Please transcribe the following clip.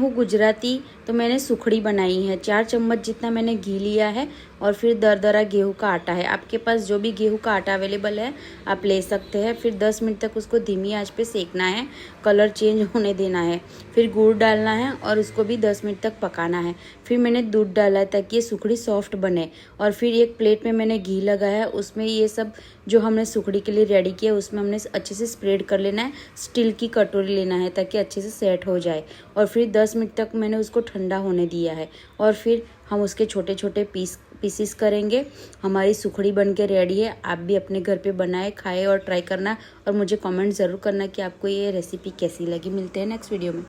हूँ गुजराती, तो मैंने सुखड़ी बनाई है। 4 चम्मच जितना मैंने घी लिया है और फिर दरदरा गेहूं का आटा है। आपके पास जो भी गेहूं का आटा अवेलेबल है आप ले सकते हैं। फिर 10 मिनट तक उसको धीमी आंच पे सेकना है, कलर चेंज होने देना है। फिर गुड़ डालना है और उसको भी 10 मिनट तक पकाना है। फिर मैंने दूध डाला है ताकि ये सुखड़ी सॉफ्ट बने। और फिर एक प्लेट में मैंने घी लगाया है, उसमें ये सब जो हमने सुखड़ी के लिए रेडी किया उसमें हमने अच्छे से स्प्रेड कर लेना है। स्टील की कटोरी लेना है ताकि अच्छे से सेट हो जाए। और फिर 10 मिनट तक मैंने उसको ठंडा होने दिया है और फिर हम उसके छोटे छोटे पीसेस करेंगे। हमारी सुखड़ी बनके रेडी है। आप भी अपने घर पे बनाए, खाए और ट्राई करना और मुझे कमेंट ज़रूर करना कि आपको ये रेसिपी कैसी लगी। मिलते हैं नेक्स्ट वीडियो में।